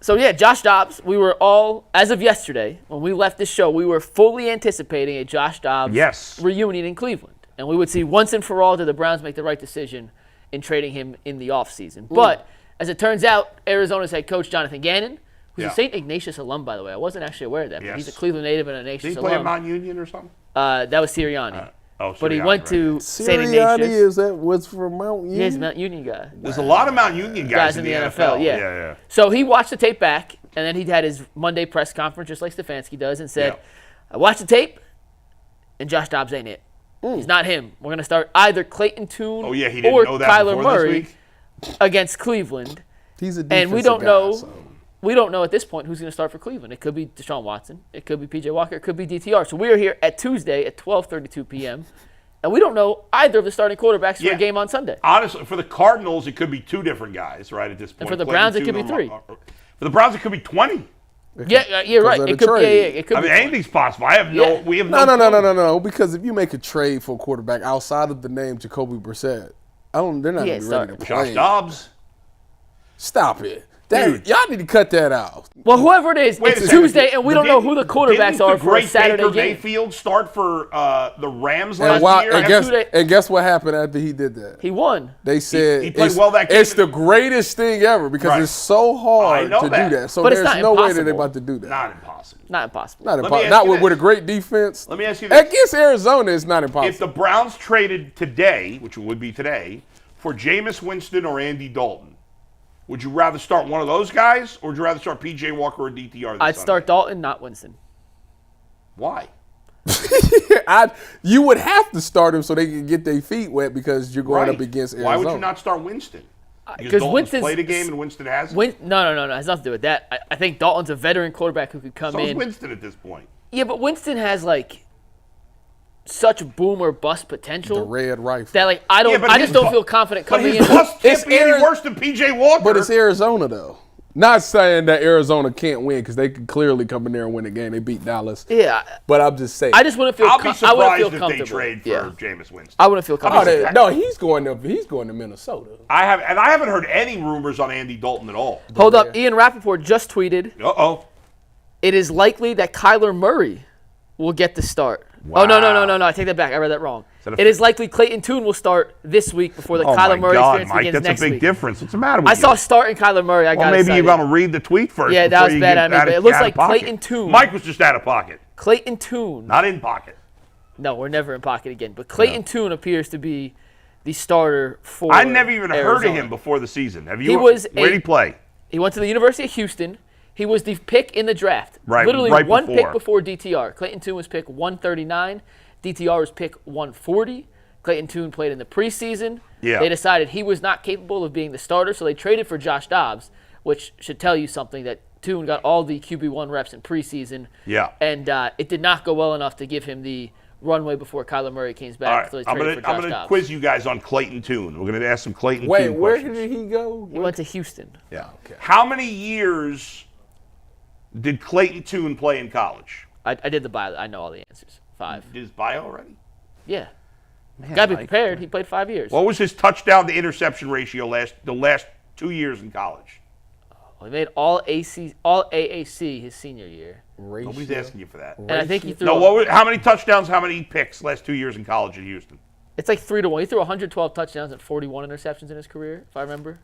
So, yeah, Josh Dobbs, we were all, as of yesterday, when we left this show, we were fully anticipating a Josh Dobbs reunion in Cleveland. And we would see once and for all, did the Browns make the right decision in trading him in the offseason. But, as it turns out, Arizona's head coach, Jonathan Gannon, who's a St. Ignatius alum, by the way. I wasn't actually aware of that, but he's a Cleveland native and an Ignatius alum. Did he play at Mount Union or something? That was Sirianni. But he went to St. Ignatius. Was from Mount Union? Yeah, he's a Mount Union guy. There's a lot of Mount Union guys in the NFL. Yeah. So he watched the tape back, and then he had his Monday press conference, just like Stefanski does, and said, I watched the tape, and Josh Dobbs ain't it. He's not him. We're going to start either Clayton Tune or Kyler Murray against Cleveland. He's a defensive and we don't know. guy, so. We don't know at this point who's going to start for Cleveland. It could be Deshaun Watson. It could be P.J. Walker. It could be DTR. So we are here at Tuesday at 12:32 p.m., and we don't know either of the starting quarterbacks for a game on Sunday. Honestly, for the Cardinals, it could be two different guys, right, at this point. And for the Browns, it could be three. For the Browns, it could be 20. Yeah, right. It could be. It could be. Anything's possible. We have no. Because if you make a trade for a quarterback outside of the name Jacoby Brissett, they're not even ready to play. Josh Dobbs. Stop it. Y'all need to cut that out. Well, whoever it is, it's Tuesday, and we don't know who the quarterbacks are for a Saturday game. Didn't Baker Mayfield start for the Rams last year? And guess what happened after he did that? He won. They said he played well that game. It's the greatest thing ever because it's so hard to do that. So but there's it's not no way impossible. that they're about to do that. Not impossible. Not impossible. Not with a great defense. Let me ask you this. Against Arizona, it's not impossible. If the Browns traded today, which would be today, for Jameis Winston or Andy Dalton, would you rather start one of those guys, or would you rather start P.J. Walker or DTR? I'd start Dalton, not Winston. Why? You would have to start him so they can get their feet wet because you're going up against Arizona. Why would you not start Winston? Because Winston's played a game and Winston hasn't? No. It has nothing to do with that. I think Dalton's a veteran quarterback who could come in. So is Winston at this point. Yeah, but Winston has, such boom or bust potential. The red rifle. That I just don't feel confident coming in. But his bust can't be any worse than P.J. Walker. But it's Arizona though. Not saying that Arizona can't win because they could clearly come in there and win the game. They beat Dallas. Yeah. But I'm just saying. I just wouldn't feel. I'll be surprised if they trade for Jameis Winston. I wouldn't feel comfortable. No, he's going to Minnesota. I haven't heard any rumors on Andy Dalton at all. Hold up, Ian Rappaport just tweeted. It is likely that Kyler Murray will get the start. Wow. Oh, no. I take that back. I read that wrong. It is likely Clayton Tune will start this week before the Kyler Murray experience begins next week. That's a big difference. What's the matter with you? I saw starting Kyler Murray. Maybe you're going to read the tweet first. Yeah, that was bad on me. But it looks like Clayton Tune. Mike was just out of pocket. Clayton Tune. Not in pocket. No, we're never in pocket again. But Clayton Tune appears to be the starter for I never even Arizona. heard of him before the season. Have you? Where did he play? He went to the University of Houston. He was the pick in the draft. Right, Literally right one before. pick before DTR. Clayton Tune was pick 139. DTR was pick 140. Clayton Tune played in the preseason. Yeah. They decided he was not capable of being the starter, so they traded for Josh Dobbs, which should tell you something that Tune got all the QB1 reps in preseason. Yeah. And it did not go well enough to give him the runway before Kyler Murray came back. All right. So I'm going to quiz you guys on Clayton Tune. We're going to ask some Clayton Tune questions. Where did he go? He went to Houston. Yeah. Okay. How many years did Clayton Tune play in college? I did the bio. I know all the answers. 5. Did his bio already? Yeah. Got to be prepared. He played 5 years. What was his touchdown to interception ratio the last 2 years in college? He made all AAC his senior year. Nobody's asking you for that. And I think he threw. No, how many touchdowns, how many picks last 2 years in college at Houston? It's like 3-1. He threw 112 touchdowns and 41 interceptions in his career, if I remember.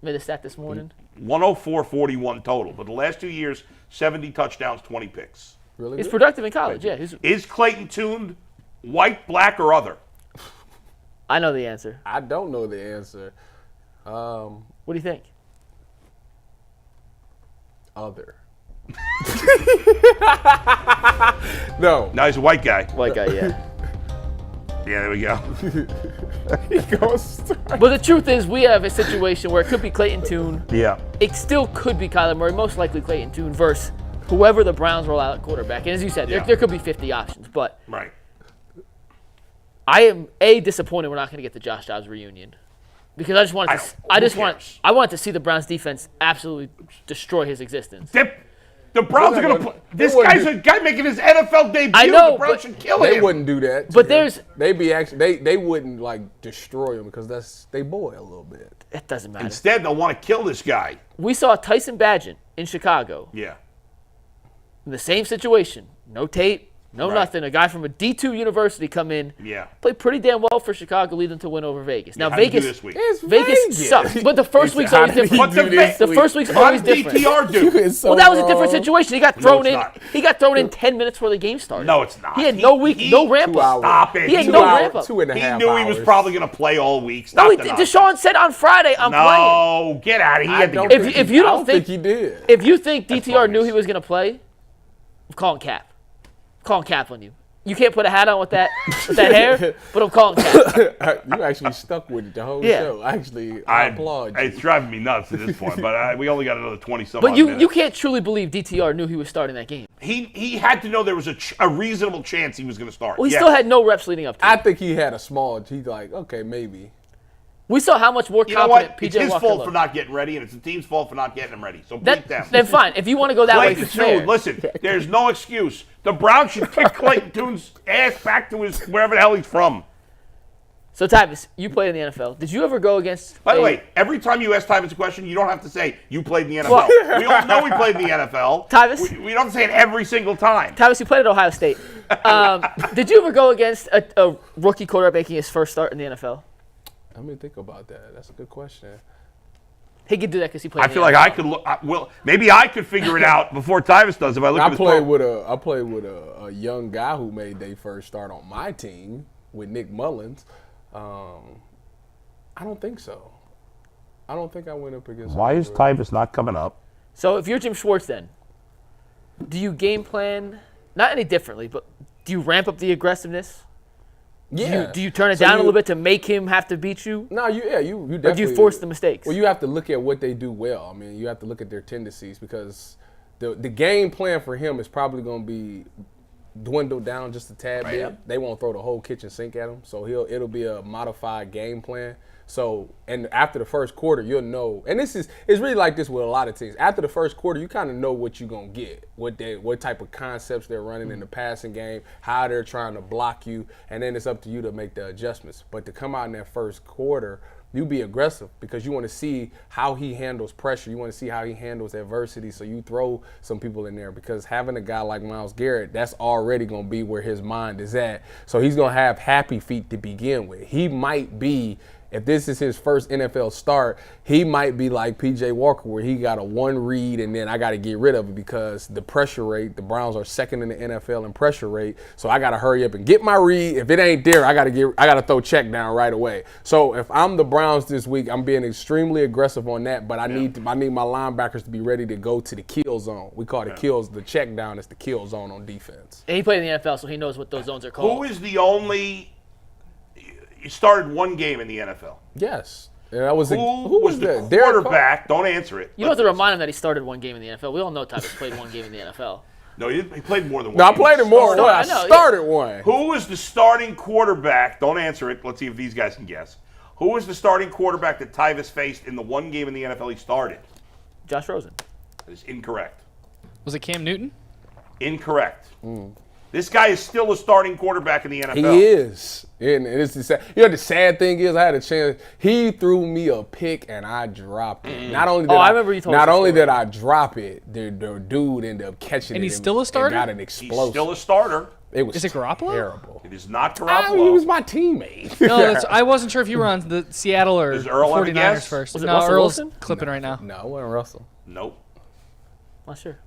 Made a stat this morning. 104-41 total. But the last 2 years, 70 touchdowns, 20 picks. Really? He's productive in college, yeah. Is Clayton Tune white, black, or other? I know the answer. I don't know the answer. What do you think? Other. No. No, he's a white guy. White guy, yeah. Yeah, there we go. He goes. But the truth is, we have a situation where it could be Clayton Tune. Yeah. It still could be Kyler Murray, most likely Clayton Tune versus whoever the Browns roll out at quarterback. And as you said, there could be 50 options. But right. I am disappointed we're not going to get the Josh Dobbs reunion because I wanted to see the Browns defense absolutely destroy his existence. The Browns are going to – this guy's a guy making his NFL debut. I know, the Browns should kill him. They wouldn't do that. But there's – they wouldn't, like, destroy him because they boy a little bit. It doesn't matter. Instead, they'll want to kill this guy. We saw Tyson Bagent in Chicago. Yeah. In the same situation. No tape. No nothing. A guy from a D2 university come in. Yeah. Played pretty damn well for Chicago, leading to win over Vegas. Now Vegas Vegas Vegas sucks, but the first week's always different. The first week's always different. DTR do? Well, that was a different situation. He got thrown in. He got thrown in 10 minutes before the game started. No, it's not. He had no ramp up. Stop it. He had no ramp up. 2.5 He hours. knew he was probably going to play all week. No, Deshaun said on Friday, I'm playing. No, get out of here. If you don't think he did. If you think DTR knew he was going to play, I'm calling cap. I'm calling cap on you. You can't put a hat on with that hair, but I'm calling cap. You actually stuck with it the whole show. Actually, I applaud you. It's driving me nuts at this point, but we only got another 20-some But minutes. you can't truly believe DTR knew he was starting that game. He had to know there was a reasonable chance he was going to start. Well, he still had no reps leading up to it. I think he had a small. He's like, okay, maybe. We saw how much more You know confident what? PJ It's his Walker fault looked. for not getting ready, and it's the team's fault for not getting him ready. So bleep them. Then fine. If you want to go that way, Clayton it's fair. Tune, listen, there's no excuse. The Browns should kick Clayton Tune's ass back to his wherever the hell he's from. So, Tyvis, you played in the NFL. Did you ever go against... By the way, every time you ask Tyvis a question, you don't have to say, you played in the NFL. We all know he played in the NFL. Tyvis? We don't have to say it every single time. Tyvis, you played at Ohio State. Did you ever go against a rookie quarterback making his first start in the NFL? Let me think about that. That's a good question. He could do that because he played I in the feel NFL. like I could look. Maybe I could figure it out before Tyvis does if I look at his I played with a young guy who made their first start on my team with Nick Mullins. I don't think so. I don't think I went up against him. Why is Tyvis not coming up? So if you're Jim Schwartz then, do you game plan, not any differently, but do you ramp up the aggressiveness? Yeah. Do you turn it down a little bit to make him have to beat you? No, you definitely. Or do you force the mistakes? Well, you have to look at what they do well. I mean, you have to look at their tendencies because the game plan for him is probably going to be dwindled down just a tad bit. Yep. They won't throw the whole kitchen sink at him, so it'll be a modified game plan. So, and after the first quarter, you'll know. And it's really like this with a lot of teams. After the first quarter, you kind of know what you're gonna get, what type of concepts they're running in the passing game, how they're trying to block you, and then it's up to you to make the adjustments. But to come out in that first quarter, you be aggressive because you want to see how he handles pressure. You want to see how he handles adversity. So you throw some people in there because having a guy like Myles Garrett, that's already going to be where his mind is at. So he's going to have happy feet to begin with. He might be, if this is his first NFL start, he might be like P.J. Walker where he got a one read and then I got to get rid of it because the pressure rate, the Browns are second in the NFL in pressure rate. So I got to hurry up and get my read. If it ain't there, I got to throw check down right away. So if I'm the Browns this week, I'm being extremely aggressive on that, but I need my linebackers to be ready to go to the kill zone. We call it the check down is the kill zone on defense. And he played in the NFL, so he knows what those zones are called. Who is the only? You started one game in the NFL. Yes. And that was who was the quarterback? Don't answer it. You don't have to remind him that he started one game in the NFL. We all know Tyvis played one game in the NFL. No, he played more than one. No, I played it more than one. I started one. Who was the starting quarterback? Don't answer it. Let's see if these guys can guess. Who was the starting quarterback that Tyvis faced in the one game in the NFL he started? Josh Rosen. That is incorrect. Was it Cam Newton? Incorrect. This guy is still a starting quarterback in the NFL. He is. And it's the sad, the sad thing is I had a chance. He threw me a pick and I dropped it. Not only did I remember you told us Not the only story. did I drop it, the dude ended up catching it. And he's still a starter? And got an explosion. He's still a starter. Is it Garoppolo? Terrible. It is not He Garoppolo. was my teammate. No, I wasn't sure if you were on the Seattle or Does Earl have a 49ers guess? first. Was it No, Russell Earl's Wilson? clipping right now. No, it wasn't Russell. Nope. Not sure.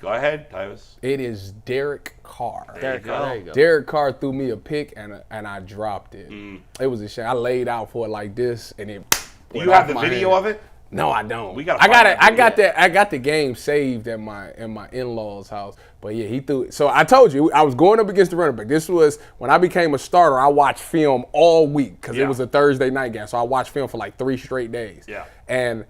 Go ahead, Tyvis. It is Derek Carr. Derek Carr. There you go. Derek Carr threw me a pick and I dropped it. It was a shame. I laid out for it like this and it. Do you have the video of it? No, I don't. We gotta I got find it. that video. I got the game saved at my in-laws' house. But yeah, he threw it. So I told you I was going up against the running back. This was when I became a starter. I watched film all week because it was a Thursday night game. So I watched film for like 3 straight days. Yeah. And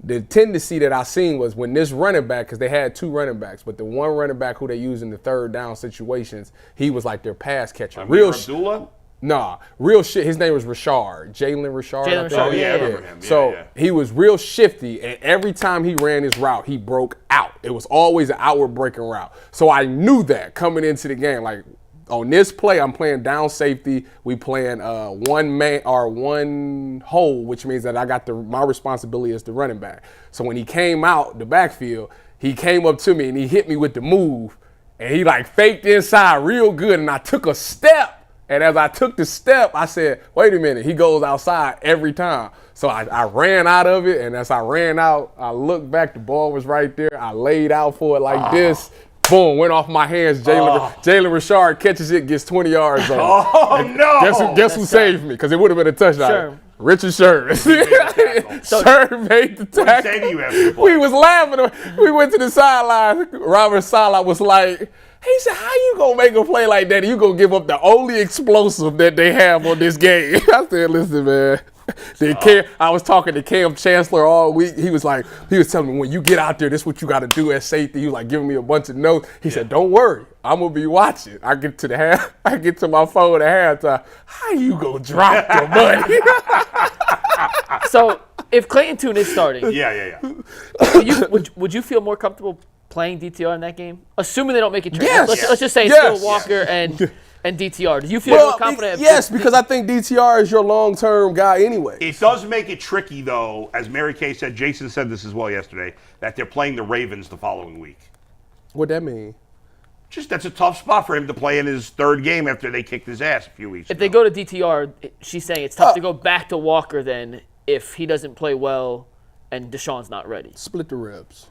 the tendency that I seen was when this running back, because they had 2 running backs, but the one running back who they used in the third down situations, he was like their pass catcher. Abdullah? Nah, real shit. His name was Richard. Jalen Richard. Jalen Richard. Oh, yeah, I remember him. So he was real shifty, and every time he ran his route, he broke out. It was always an outward breaking route. So I knew that coming into the game. Like, on this play, I'm playing down safety. We playing one man or one hole, which means that I got my responsibility as the running back. So when he came out the backfield, he came up to me and he hit me with the move, and he like faked inside real good, and I took a step. And as I took the step, I said, wait a minute, he goes outside every time. So I ran out of it, and as I ran out, I looked back, the ball was right there. I laid out for it like this. Boom, went off my hands. Jalen Richard catches it, gets 20 yards on it. Oh, no. Guess who saved me? Because it would have been a touchdown. Sure. Richard Sherman. Sherman made the tackle. What did he say to you after the play? We was laughing. We went to the sideline. Robert Saleh was like, he said, how you going to make a play like that and you going to give up the only explosive that they have on this game? I said, listen, man. I was talking to Cam Chancellor all week. He was telling me, when you get out there, this is what you got to do at safety. He was like giving me a bunch of notes. He said, don't worry, I'm going to be watching. I get to my phone at halftime. How you going to drop the money? So if Clayton Tune is starting, would you feel more comfortable playing DTR in that game? Assuming they don't make a trade. Yes. Let's just say it's still Walker and DTR. Do you feel more confident? Yes, because I think DTR is your long-term guy anyway. It does make it tricky, though, as Mary Kay said, Jason said this as well yesterday, that they're playing the Ravens the following week. What'd that mean? Just that's a tough spot for him to play in his third game after they kicked his ass a few weeks ago. If they go to DTR, she's saying it's tough to go back to Walker then if he doesn't play well and Deshaun's not ready. Split the ribs.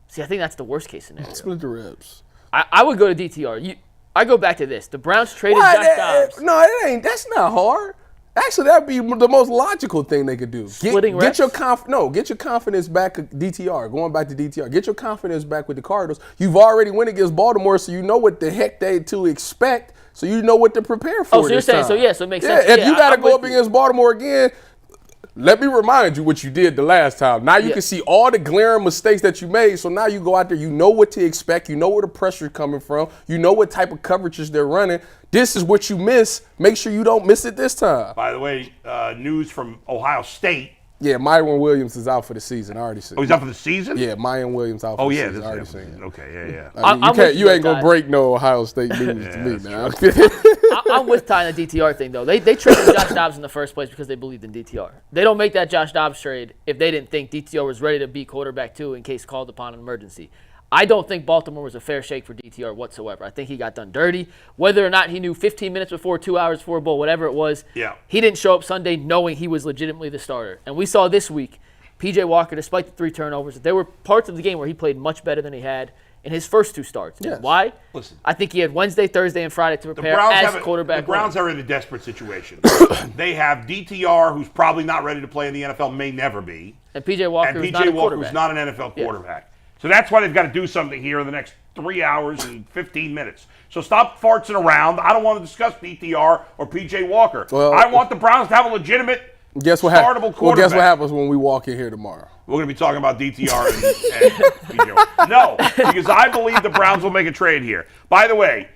See, I think that's the worst case scenario. Split the ribs. I would go to DTR. I go back to this. The Browns traded Josh Dobbs. No, it ain't. That's not hard. Actually, that'd be the most logical thing they could do. Get your confidence back at DTR. Going back to DTR. Get your confidence back with the Cardinals. You've already went against Baltimore, so you know what the heck they to expect. So you know what to prepare for. Oh, so you're saying so it makes sense. If you got to go up against Baltimore again, let me remind you what you did the last time. Now you can see all the glaring mistakes that you made. So now you go out there, you know what to expect. You know where the pressure is coming from. You know what type of coverages they're running. This is what you miss. Make sure you don't miss it this time. By the way, news from Ohio State. Yeah, Myron Williams is out for the season. I already seen. Oh, he's out for the season? Yeah, Myron Williams out for the season. I already seen. Okay, yeah. I mean, you ain't going to break no Ohio State news to me now. I'm with tying the DTR thing, though. They traded Josh Dobbs in the first place because they believed in DTR. They don't make that Josh Dobbs trade if they didn't think DTR was ready to be quarterback 2 in case called upon an emergency. I don't think Baltimore was a fair shake for DTR whatsoever. I think he got done dirty. Whether or not he knew 15 minutes before, 2 hours before a bowl, whatever it was, he didn't show up Sunday knowing he was legitimately the starter. And we saw this week, P.J. Walker, despite the 3 turnovers, there were parts of the game where he played much better than he had in his first 2 starts. Yes. Why? Listen, I think he had Wednesday, Thursday, and Friday to prepare as quarterback. The Browns are in a desperate situation. They have DTR, who's probably not ready to play in the NFL, may never be. And P.J. Walker, who's not an NFL quarterback. So that's why they've got to do something here in the next 3 hours and 15 minutes. So stop fartsing around. I don't want to discuss DTR or P.J. Walker. Well, I want the Browns to have a legitimate startable quarterback. Well, guess what happens when we walk in here tomorrow? We're going to be talking about DTR and P.J. Walker. No, because I believe the Browns will make a trade here. By the way,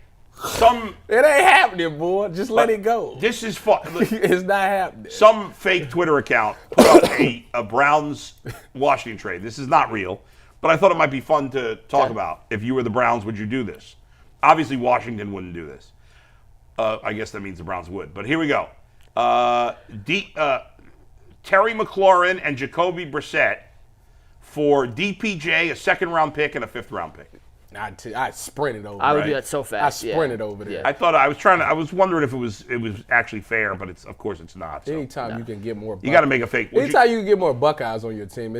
it ain't happening, boy. Just let it go. This is fun. It's not happening. Some fake Twitter account put up a Browns-Washington trade. This is not real. But I thought it might be fun to talk about. If you were the Browns, would you do this? Obviously, Washington wouldn't do this. I guess that means the Browns would. But here we go. Terry McLaurin and Jacoby Brissett for DPJ, a second-round pick, and a fifth-round pick. I sprinted over. I would do that so fast. I sprinted over there. I thought I was wondering if it was actually fair, but of course it's not. So. Anytime you can get more, you got to make a fake. Anytime you can get more Buckeyes on your team,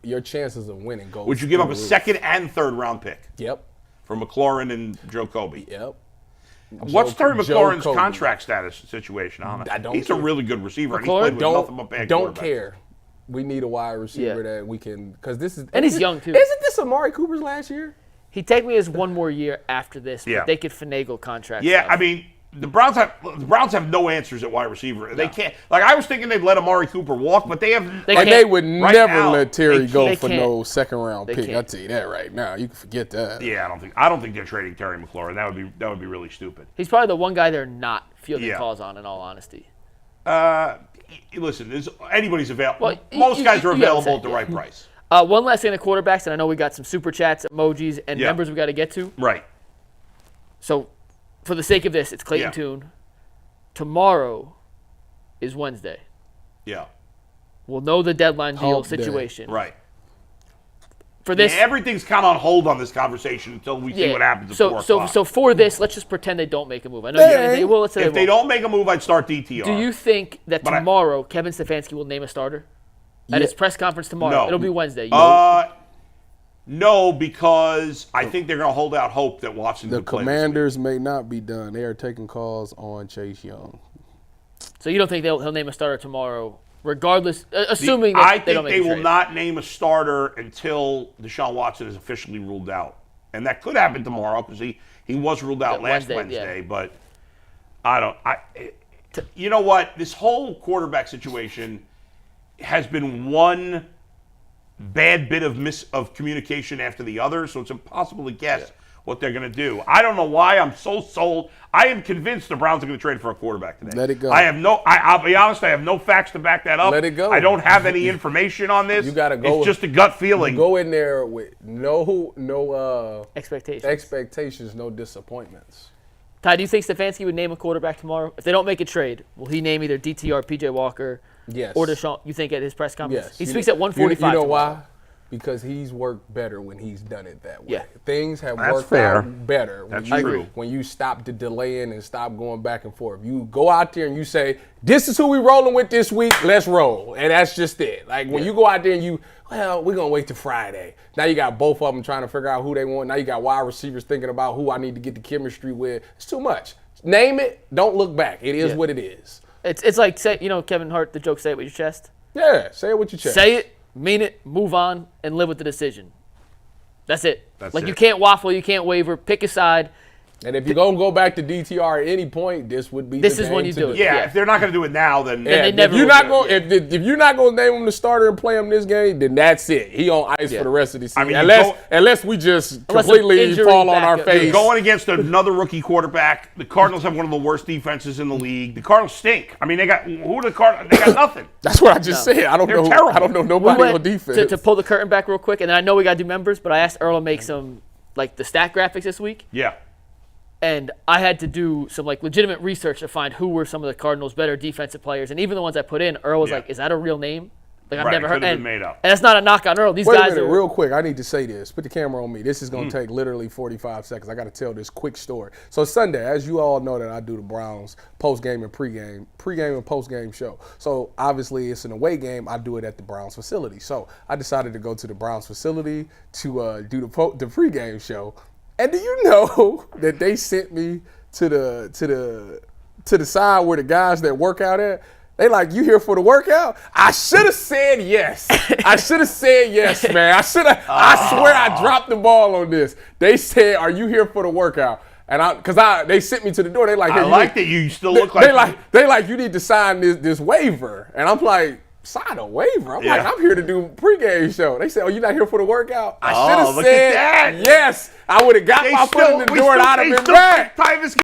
your chances of winning go. Would you give up a second and third round pick? Yep. For McLaurin and Jacoby. Yep. What's Terry McLaurin's contract status situation on it? He's a really good receiver. And he's played with nothing but bad Don't care. We need a wide receiver that we can, because this is. And he's young too. Isn't this Amari Cooper's last year? He technically has one more year after this, but they could finagle contracts. Yeah, I mean, the Browns have no answers at wide receiver. They can't. Like I was thinking they'd let Amari Cooper walk, but they have. They would never let Terry go for can't. no second-round pick. Can't. I'll tell you that right now. You can forget that. Yeah, I don't think they're trading Terry McLaurin. That would be really stupid. He's probably the one guy they're not fielding calls on. In all honesty. Listen, anybody's available. Well, most guys are available at the right price. One last thing on the quarterbacks, and I know we got some super chats, emojis, and members we got to get to. Right. So, for the sake of this, it's Clayton Tune. Tomorrow is Wednesday. Yeah. We'll know the deadline deal situation. Right. For this, everything's kind of on hold on this conversation until we see what happens at 4 o'clock. So for this, let's just pretend they don't make a move. I know you're going to say, well, let's say if they don't make a move, I'd start DTR. Do you think that tomorrow Kevin Stefanski will name a starter at his press conference tomorrow? No. It'll be Wednesday. No, because I think they're going to hold out hope that Watson The could play Commanders may not be done. They are taking calls on Chase Young. So you don't think he'll name a starter tomorrow, regardless, assuming that I they don't think make they a will trade? not name a starter until Deshaun Watson is officially ruled out. And that could happen tomorrow because he was ruled out last Wednesday. But you know what? This whole quarterback situation has been one bad bit of communication after the other, so it's impossible to guess what they're going to do. I don't know why I'm so sold. I am convinced the Browns are going to trade for a quarterback today. Let it go. I'll be honest, I have no facts to back that up. Let it go. I don't have any information on this. You got to go. It's just a gut feeling. Go in there with no expectations, no disappointments. Ty, do you think Stefanski would name a quarterback tomorrow? If they don't make a trade, will he name either DTR, PJ Walker, or Deshaun? You think at his press conference? Yes. He speaks at 1:45. You know tomorrow. why? Because he's worked better when he's done it that way. Yeah. Things have That's worked fair. out better That's true. when you stop the delaying and stop going back and forth. You go out there and you say, this is who we rolling with this week, let's roll. And that's just it. Like when you go out there and we're going to wait till Friday. Now you got both of them trying to figure out who they want. Now you got wide receivers thinking about who I need to get the chemistry with. It's too much. Name it, don't look back. It is what it is. It's like, Kevin Hart, the joke, say it with your chest. Yeah, say it with your chest. Say it, mean it, move on, and live with the decision. That's it. That's like it. you can't waffle, you can't waver. Pick a side. And if you're going to go back to DTR at any point, this would be This the is game when you to do it. Yeah, if they're not going to do it now, then they never if you're will not do going, if you're not going to name him the starter and play him this game, then that's it. He on ice for the rest of the season. Unless we just completely fall on our face. You're going against another rookie quarterback. The Cardinals have one of the worst defenses in the league. The Cardinals stink. I mean, they got nothing. That's what I just said. I don't know. Terrible. I don't know nobody on defense. To pull the curtain back real quick, and then I know we got to do members, but I asked Earl to make some the stat graphics this week. Yeah. And I had to do some legitimate research to find who were some of the Cardinals' better defensive players. And even the ones I put in, Earl was like, "Is that a real name? I've never heard." Been made up. And that's not a knock on Earl. These Wait guys a minute, are real quick. I need to say this. Put the camera on me. This is going to take literally 45 seconds. I got to tell this quick story. So Sunday, as you all know, that I do the Browns post-game and pregame and post-game show. So obviously it's an away game. I do it at the Browns facility. So I decided to go to the Browns facility to do the pregame show. And do you know that they sent me to the side where the guys that work out at, they like, you here for the workout? I should have said yes. I should have said yes, man. I swear I dropped the ball on this. They said, are you here for the workout? And they sent me to the door. They like, hey, I like that you still look like they like you need to sign this waiver. And I'm like, sign a waiver? I'm like, I'm here to do a pregame show. They said, oh, you're not here for the workout? I should have said yes. I would have got my foot in the door and I'd have been back.